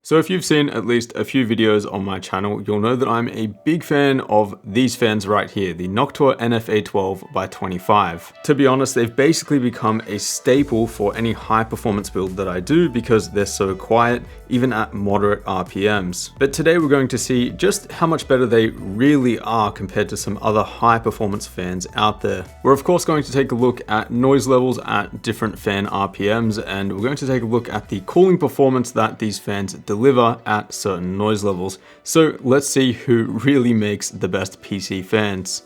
So if you've seen at least a few videos on my channel, you'll know that I'm a big fan of these fans right here, the Noctua NFA12 by 25. To be honest, they've basically become a staple for any high performance build that I do because they're so quiet, even at moderate RPMs. But today we're going to see just how much better they really are compared to some other high performance fans out there. We're of course going to take a look at noise levels at different fan RPMs, and we're going to take a look at the cooling performance that these fans deliver at certain noise levels. So let's see who really makes the best PC fans.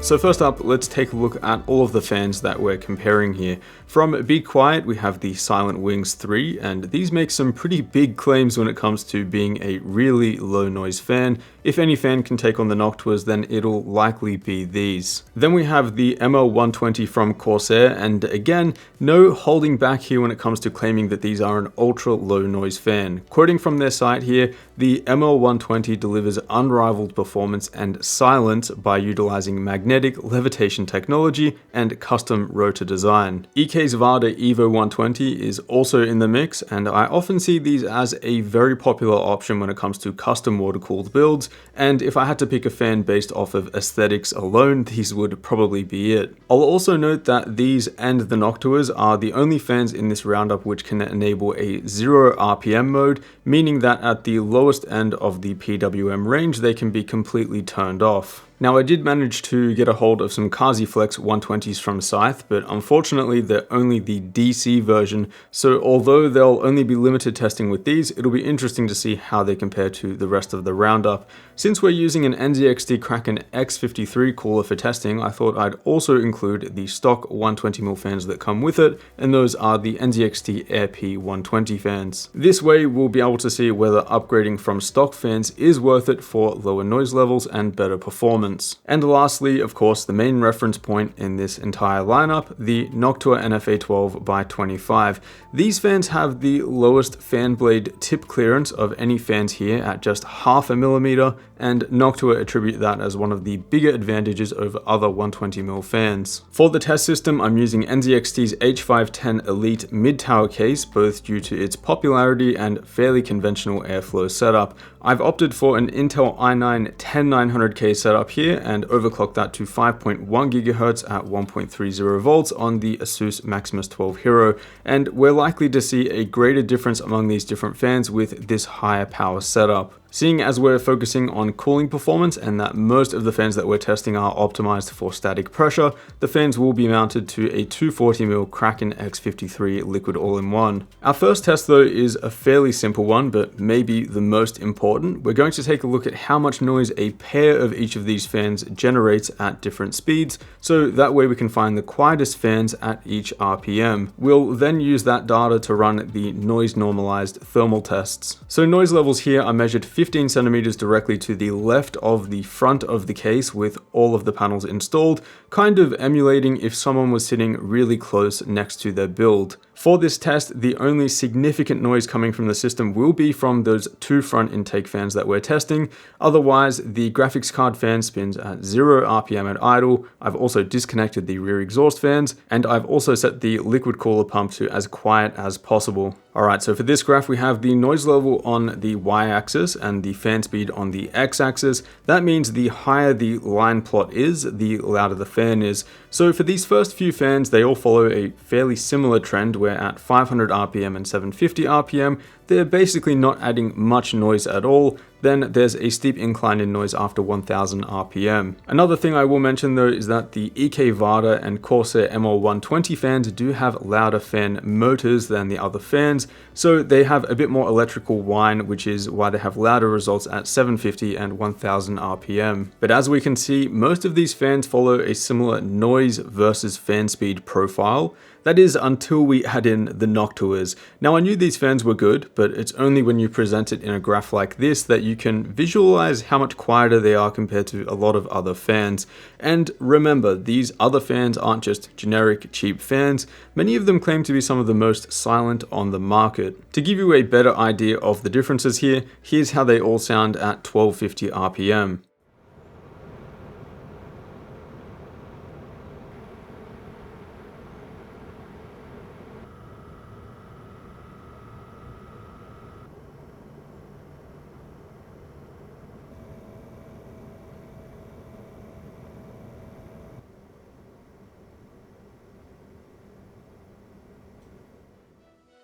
So first up, let's take a look at all of the fans that we're comparing here. From Be Quiet, we have the Silent Wings 3, and these make some pretty big claims when it comes to being a really low noise fan. If any fan can take on the Noctuas, then it'll likely be these. Then we have the ML120 from Corsair, and again, no holding back here when it comes to claiming that these are an ultra low noise fan. Quoting from their site here, the ML120 delivers unrivaled performance and silence by utilizing magnetic levitation technology and custom rotor design. EK's Varda Evo 120 is also in the mix, and I often see these as a very popular option when it comes to custom water-cooled builds, and if I had to pick a fan based off of aesthetics alone, these would probably be it. I'll also note that these and the Noctuas are the only fans in this roundup which can enable a 0 RPM mode, meaning that at the lowest end of the PWM range, they can be completely turned off. Now, I did manage to get a hold of some Flex 120s from Scythe, but unfortunately they're only the DC version, so although there'll only be limited testing with these, it'll be interesting to see how they compare to the rest of the roundup. Since we're using an NZXT Kraken X53 cooler for testing, I thought I'd also include the stock 120mm fans that come with it, and those are the NZXT Air P 120 fans. This way we'll be able to see whether upgrading from stock fans is worth it for lower noise levels and better performance. And lastly, of course, the main reference point in this entire lineup, the Noctua NFA12 by 25. These fans have the lowest fan blade tip clearance of any fans here at just 0.5 mm, and Noctua attribute that as one of the bigger advantages over other 120mm fans. For the test system, I'm using NZXT's H510 Elite mid-tower case, both due to its popularity and fairly conventional airflow setup. I've opted for an Intel i9 10900K setup here and overclocked that to 5.1 GHz at 1.30 volts on the Asus Maximus 12 Hero, and we're likely to see a greater difference among these different fans with this higher power setup. Seeing as we're focusing on cooling performance and that most of the fans that we're testing are optimized for static pressure, the fans will be mounted to a 240mm Kraken X53 liquid all-in-one. Our first test though is a fairly simple one, but maybe the most important. We're going to take a look at how much noise a pair of each of these fans generates at different speeds, so that way we can find the quietest fans at each RPM. We'll then use that data to run the noise normalized thermal tests. So noise levels here are measured 15 centimeters directly to the left of the front of the case with all of the panels installed, kind of emulating if someone was sitting really close next to their build. For this test, the only significant noise coming from the system will be from those two front intake fans that we're testing. Otherwise, the graphics card fan spins at 0 RPM at idle. I've also disconnected the rear exhaust fans, and I've also set the liquid cooler pump to as quiet as possible. Alright, so for this graph we have the noise level on the y-axis and the fan speed on the x-axis. That means the higher the line plot is, the louder the fan is. So for these first few fans, they all follow a fairly similar trend where at 500 RPM and 750 RPM, they're basically not adding much noise at all. Then there's a steep incline in noise after 1000 RPM. Another thing I will mention though is that the EK Varda and Corsair ML120 fans do have louder fan motors than the other fans, so they have a bit more electrical whine, which is why they have louder results at 750 and 1000 RPM. But as we can see, most of these fans follow a similar noise versus fan speed profile. That is until we add in the Noctuas. Now I knew these fans were good, but it's only when you present it in a graph like this that you can visualize how much quieter they are compared to a lot of other fans. And remember, these other fans aren't just generic cheap fans. Many of them claim to be some of the most silent on the market. To give you a better idea of the differences here, here's how they all sound at 1250 RPM.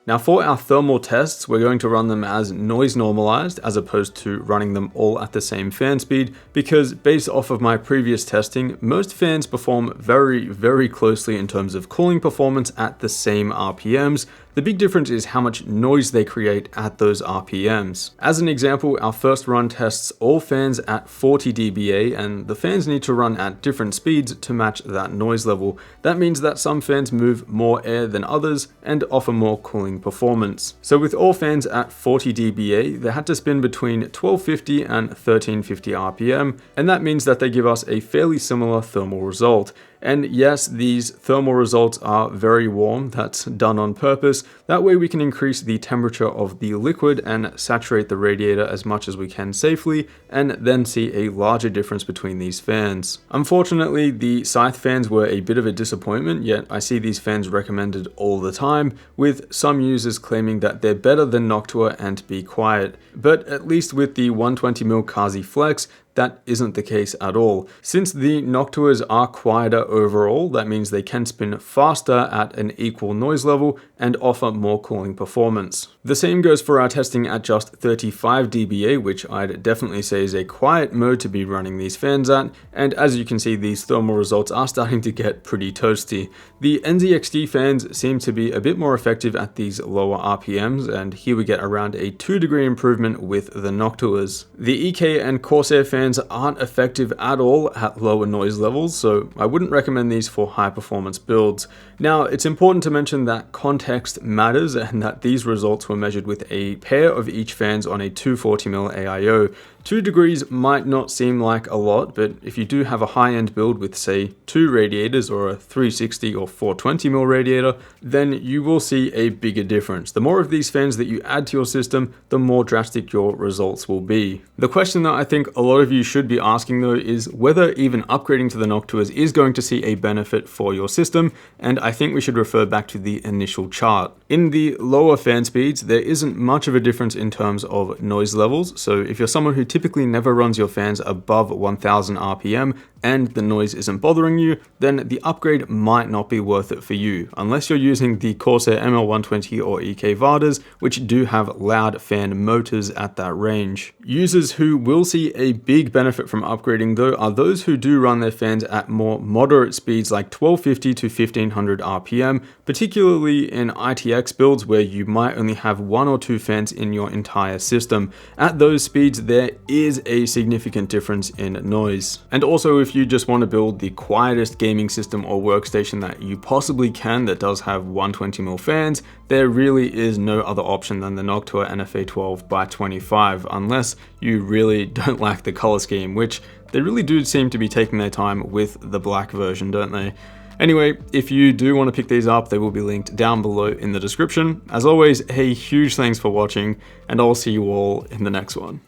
Now for our thermal tests, we're going to run them as noise normalized as opposed to running them all at the same fan speed, because based off of my previous testing, most fans perform very closely in terms of cooling performance at the same RPMs. The big difference is how much noise they create at those RPMs. As an example, our first run tests all fans at 40 dBA, and the fans need to run at different speeds to match that noise level. That means that some fans move more air than others and offer more cooling performance. So with all fans at 40 dBA, they had to spin between 1250 and 1350 RPM, and that means that they give us a fairly similar thermal result. And yes, these thermal results are very warm. That's done on purpose. That way we can increase the temperature of the liquid and saturate the radiator as much as we can safely, and then see a larger difference between these fans. Unfortunately, the Scythe fans were a bit of a disappointment, yet I see these fans recommended all the time, with some users claiming that they're better than Noctua and Be Quiet. But at least with the 120mm Kazi Flex, that isn't the case at all. Since the Noctuas are quieter overall, that means they can spin faster at an equal noise level and offer more cooling performance. The same goes for our testing at just 35 dBA, which I'd definitely say is a quiet mode to be running these fans at, and as you can see, these thermal results are starting to get pretty toasty. The NZXT fans seem to be a bit more effective at these lower RPMs, and here we get around a 2-degree improvement with the Noctuas. The EK and Corsair fans aren't effective at all at lower noise levels, so I wouldn't recommend these for high performance builds. Now, it's important to mention that context matters and that these results were measured with a pair of each fans on a 240mm AIO. 2 degrees might not seem like a lot, but if you do have a high-end build with, say, 2 radiators or a 360 or 420mm radiator, then you will see a bigger difference. The more of these fans that you add to your system, the more drastic your results will be. The question that I think a lot of you should be asking though is whether even upgrading to the Noctuas is going to see a benefit for your system, and I think we should refer back to the initial chart. In the lower fan speeds, there isn't much of a difference in terms of noise levels, so if you're someone who typically never runs your fans above 1000 RPM and the noise isn't bothering you, then the upgrade might not be worth it for you, unless you're using the Corsair ML120 or EK Vardas, which do have loud fan motors at that range. Users who will see a big benefit from upgrading though are those who do run their fans at more moderate speeds like 1250 to 1500 RPM, particularly in ITX builds where you might only have 1 or 2 fans in your entire system. At those speeds, there is a significant difference in noise. And also, if you just want to build the quietest gaming system or workstation that you possibly can that does have 120mm fans, there really is no other option than the Noctua NFA12x25, unless you really don't like the color scheme, which they really do seem to be taking their time with the black version, don't they? Anyway, if you do want to pick these up, they will be linked down below in the description. As always, a huge thanks for watching, and I'll see you all in the next one.